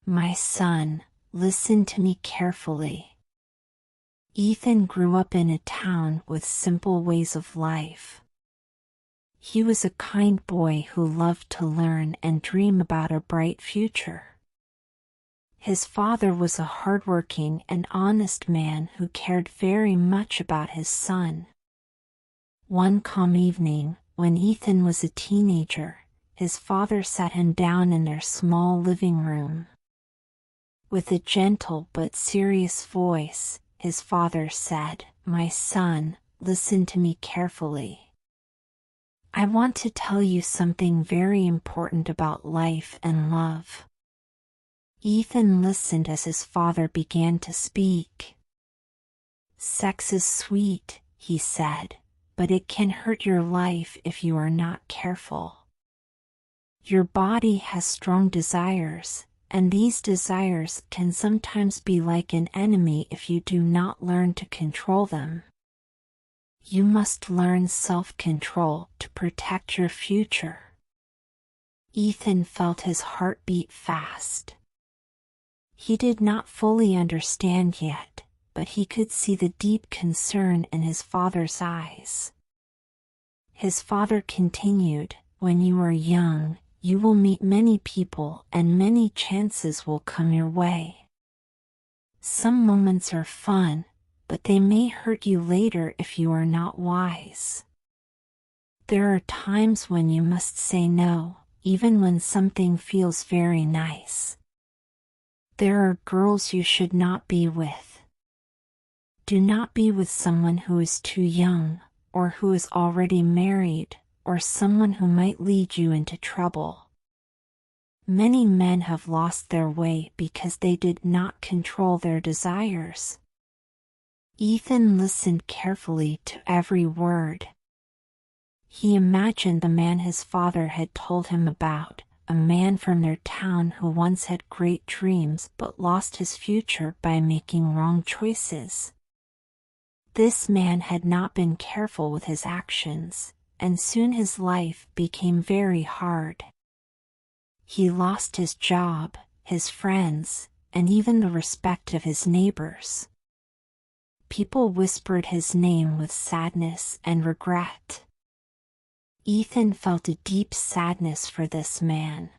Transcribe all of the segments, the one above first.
My son, listen to me carefully. Ethan grew up in a town with simple ways of life. He was a kind boy who loved to learn and dream about a bright future. His father was a hardworking and honest man who cared very much about his son. One calm evening, when Ethan was a teenager, his father sat him down in their small living room. With a gentle but serious voice, his father said, "My son, listen to me carefully. I want to tell you something very important about life and love." Ethan listened as his father began to speak. "Sex is sweet," he said, "but it can hurt your life if you are not careful. Your body has strong desires, and these desires can sometimes be like an enemy if you do not learn to control them. You must learn self-control to protect your future." Ethan felt his heart beat fast. He did not fully understand yet, but he could see the deep concern in his father's eyes. His father continued, "When you are young, you will meet many people and many chances will come your way. Some moments are fun, but they may hurt you later if you are not wise. There are times when you must say no, even when something feels very nice. There are girls you should not be with. Do not be with someone who is too young, or who is already married, or someone who might lead you into trouble. Many men have lost their way because they did not control their desires." Ethan listened carefully to every word. He imagined the man his father had told him about, a man from their town who once had great dreams but lost his future by making wrong choices. This man had not been careful with his actions, and soon his life became very hard. He lost his job, his friends, and even the respect of his neighbors. People whispered his name with sadness and regret. Ethan felt a deep sadness for this man.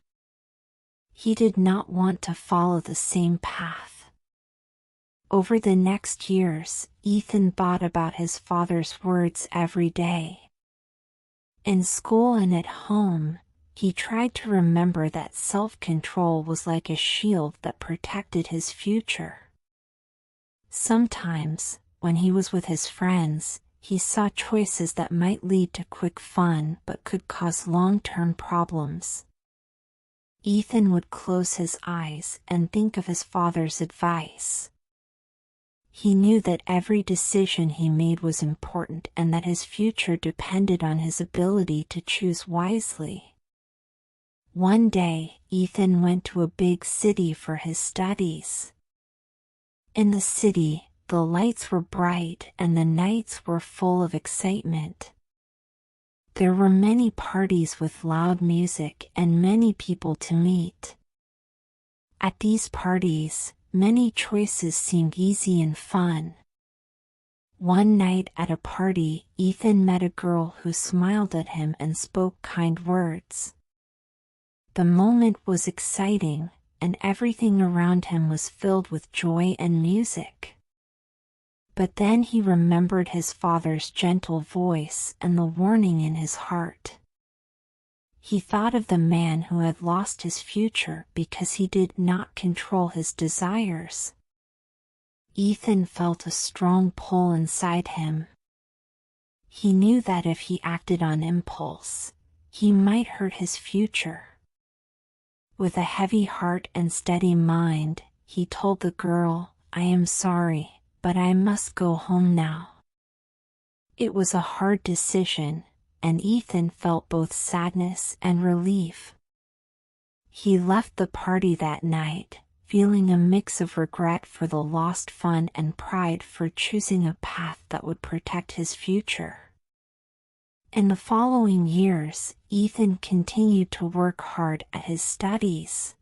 He did not want to follow the same path. Over the next years, Ethan thought about his father's words every day. In school and at home, he tried to remember that self-control was like a shield that protected his future. Sometimes, when he was with his friends, he saw choices that might lead to quick fun but could cause long-term problems. Ethan would close his eyes and think of his father's advice. He knew that every decision he made was important and that his future depended on his ability to choose wisely. One day, Ethan went to a big city for his studies. In the city, the lights were bright and the nights were full of excitement. There were many parties with loud music and many people to meet. At these parties, many choices seemed easy and fun. One night at a party, Ethan met a girl who smiled at him and spoke kind words. The moment was exciting, and everything around him was filled with joy and music. But then he remembered his father's gentle voice and the warning in his heart. He thought of the man who had lost his future because he did not control his desires. Ethan felt a strong pull inside him. He knew that if he acted on impulse, he might hurt his future. With a heavy heart and steady mind, he told the girl, "I am sorry, but I must go home now." It was a hard decision, and Ethan felt both sadness and relief. He left the party that night, feeling a mix of regret for the lost fun and pride for choosing a path that would protect his future. In the following years, Ethan continued to work hard at his studies.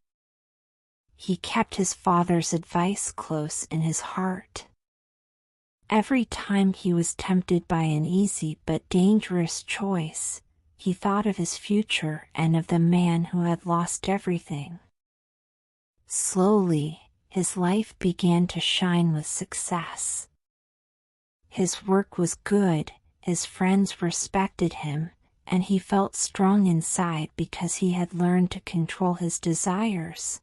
he kept his father's advice close in his heart. Every time he was tempted by an easy but dangerous choice, he thought of his future and of the man who had lost everything. Slowly, his life began to shine with success. His work was good, his friends respected him, and he felt strong inside because he had learned to control his desires.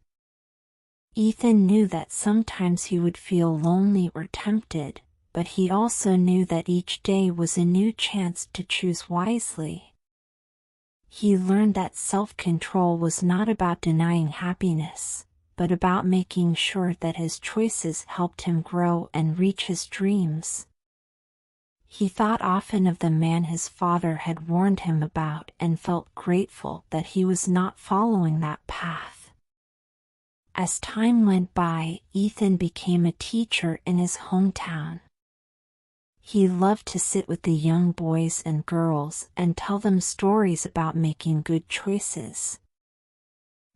Ethan knew that sometimes he would feel lonely or tempted, but he also knew that each day was a new chance to choose wisely. He learned that self-control was not about denying happiness, but about making sure that his choices helped him grow and reach his dreams. He thought often of the man his father had warned him about and felt grateful that he was not following that path. As time went by, Ethan became a teacher in his hometown. He loved to sit with the young boys and girls and tell them stories about making good choices.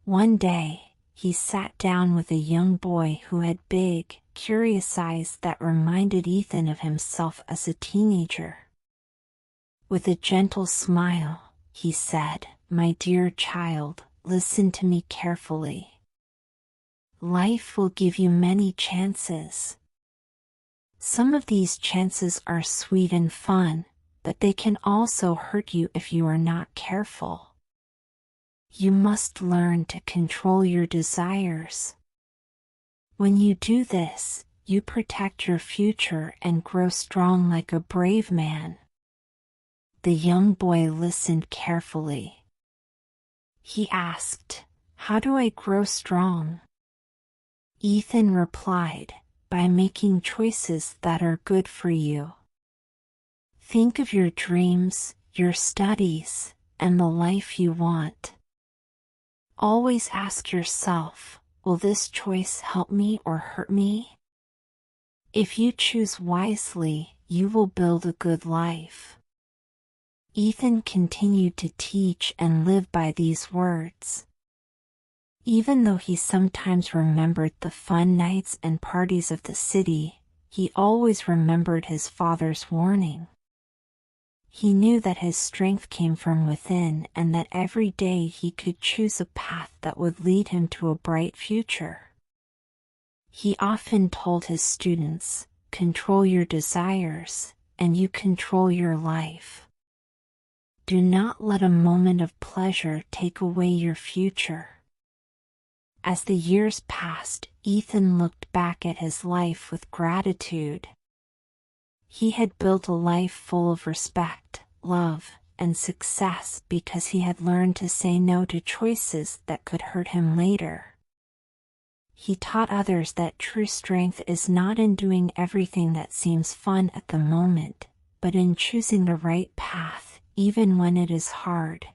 One day, he sat down with a young boy who had big, curious eyes that reminded Ethan of himself as a teenager. With a gentle smile, he said, "My dear child, listen to me carefully. Life will give you many chances. Some of these chances are sweet and fun, but they can also hurt you if you are not careful. You must learn to control your desires. When you do this, you protect your future and grow strong like a brave man." The young boy listened carefully. He asked, "How do I grow strong?" Ethan replied, "By making choices that are good for you. Think of your dreams, your studies, and the life you want. Always ask yourself, will this choice help me or hurt me? If you choose wisely, you will build a good life." Ethan continued to teach and live by these words. Even though he sometimes remembered the fun nights and parties of the city, he always remembered his father's warning. He knew that his strength came from within and that every day he could choose a path that would lead him to a bright future. He often told his students, "Control your desires, and you control your life. Do not let a moment of pleasure take away your future." As the years passed, Ethan looked back at his life with gratitude. He had built a life full of respect, love, and success because he had learned to say no to choices that could hurt him later. He taught others that true strength is not in doing everything that seems fun at the moment, but in choosing the right path, even when it is hard.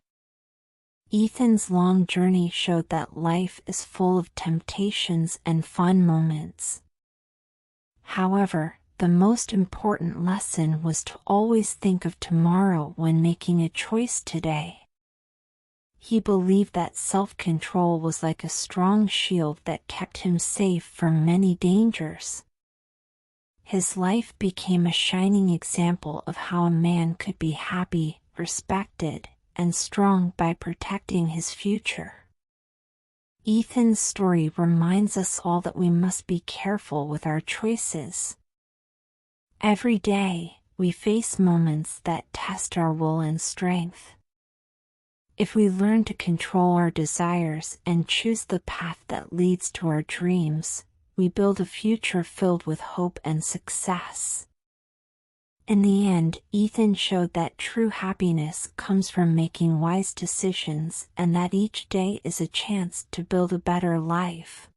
Ethan's long journey showed that life is full of temptations and fun moments. However, the most important lesson was to always think of tomorrow when making a choice today. He believed that self-control was like a strong shield that kept him safe from many dangers. His life became a shining example of how a man could be happy, respected, and strong by protecting his future. Ethan's story reminds us all that we must be careful with our choices. Every day, we face moments that test our will and strength. If we learn to control our desires and choose the path that leads to our dreams, we build a future filled with hope and success. In the end, Ethan showed that true happiness comes from making wise decisions and that each day is a chance to build a better life.